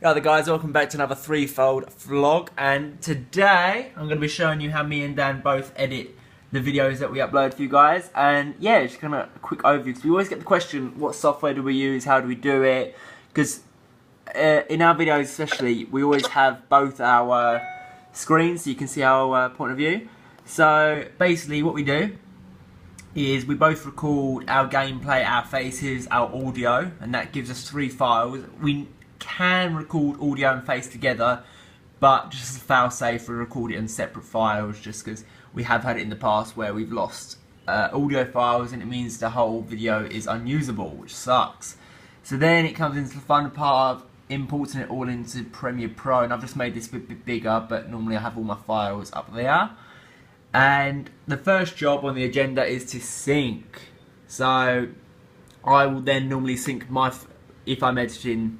Yeah, the guys, welcome back to another Threefold Vlog, and today I'm going to be showing you how me and Dan both edit the videos that we upload for you guys. And yeah, just kind of a quick overview, because we always get the question, what software do we use, how do we do it? Because in our videos especially, we always have both our screens so you can see our point of view. So basically what we do is we both record our gameplay, our faces, our audio, and that gives us 3 files. We can record audio and face together, but just as a fail safe, we record it in separate files, just because we have had it in the past where we've lost audio files and it means the whole video is unusable, which sucks. So then it comes into the fun part of importing it all into Premiere Pro, and I've just made this a bit bigger, but normally I have all my files up there. And the first job on the agenda is to sync. So I will then normally sync if I'm editing,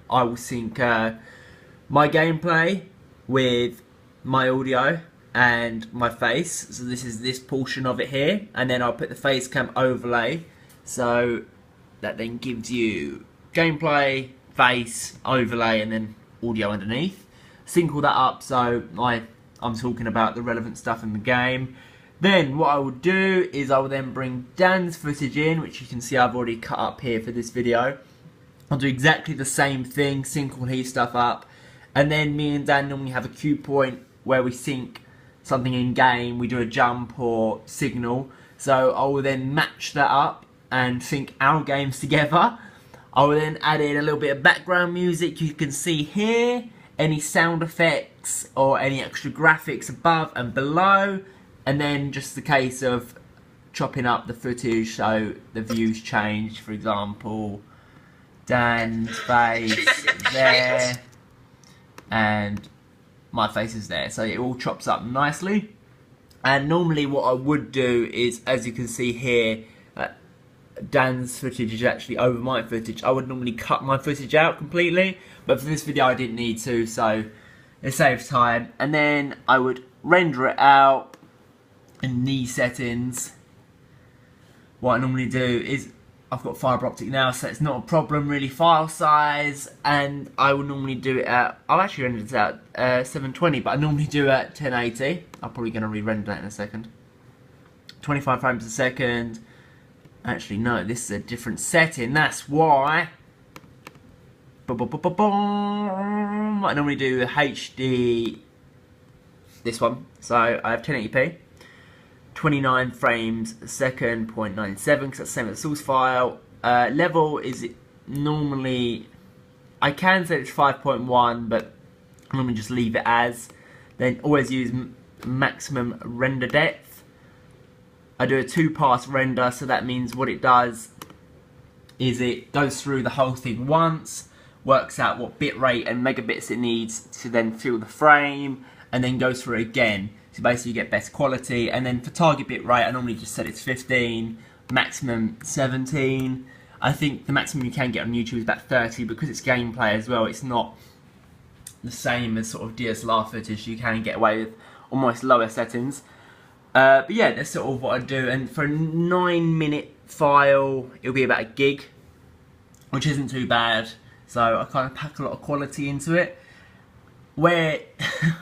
I will sync my gameplay with my audio and my face. So this is this portion of it here, and then I'll put the face cam overlay, so that then gives you gameplay, face, overlay, and then audio underneath. Sync all that up so I'm talking about the relevant stuff in the game. Then what I will do is I will then bring Dan's footage in, which you can see I've already cut up here for this video. I'll do exactly the same thing, sync all his stuff up, and then me and Dan normally have a cue point where we sync something in game, we do a jump or signal, so I will then match that up and sync our games together. I will then add in a little bit of background music you can see here, any sound effects or any extra graphics above and below, and then just the case of chopping up the footage so the views change. For example, Dan's face there and my face is there, so it all chops up nicely. And normally what I would do is, as you can see here, Dan's footage is actually over my footage. I would normally cut my footage out completely, but for this video I didn't need to, so it saves time. And then I would render it out in these settings. What I normally do is, I've got fibre optic now, so it's not a problem really, file size, and I will normally do it at, I've actually rendered it at 720, but I normally do it at 1080. I'm probably going to re-render that in a second. 25 frames a second. Actually, no, this is a different setting, that's why. I normally do HD, this one, so I have 1080p, 29 frames a second, 0.97, because that's the same as the source file. Level is normally, I can say it's 5.1, but I normally just leave it as. Then always use maximum render depth. I do a 2-pass render, so that means what it does is it goes through the whole thing once, works out what bitrate and megabits it needs to then fill the frame, and then goes through it again. So basically you get best quality. And then for target bitrate, I normally just set it to 15, maximum 17. I think the maximum you can get on YouTube is about 30, because it's gameplay as well. It's not the same as sort of DSLR footage. You can get away with almost lower settings. But yeah, that's sort of what I do. And for a 9-minute file, it'll be about 1 gig, which isn't too bad. So I kind of pack a lot of quality into it. Where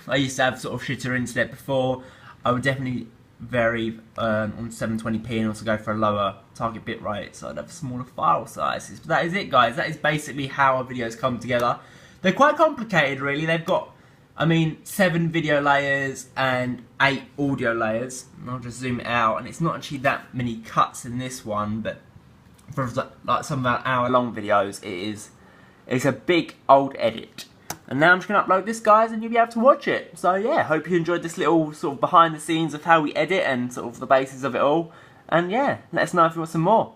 I used to have sort of shitter internet before, I would definitely vary on 720p and also go for a lower target bitrate, so I'd have smaller file sizes. But that is it, guys. That is basically how our videos come together. They're quite complicated, really. They've got, I mean, 7 video layers and 8 audio layers. And I'll just zoom it out, and it's not actually that many cuts in this one, but for like some of our hour-long videos, it's a big old edit. And now I'm just going to upload this, guys, and you'll be able to watch it. So yeah, hope you enjoyed this little sort of behind the scenes of how we edit and sort of the basis of it all. And yeah, let us know if you want some more.